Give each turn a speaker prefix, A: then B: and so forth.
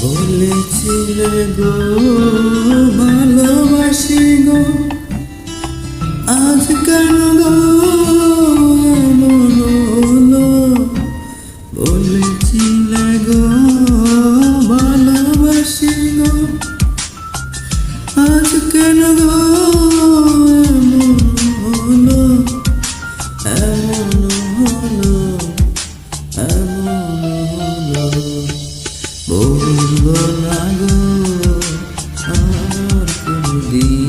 A: বলেছিলে গো ভালোবাসি গো, আজ কেন গো এমন হলো? বলেছিলে গো ভালোবাসি গো, আজ কেন গো এমন হলো? এমন হলো, এমন হলো। বলবো না গো আর কোনদিন।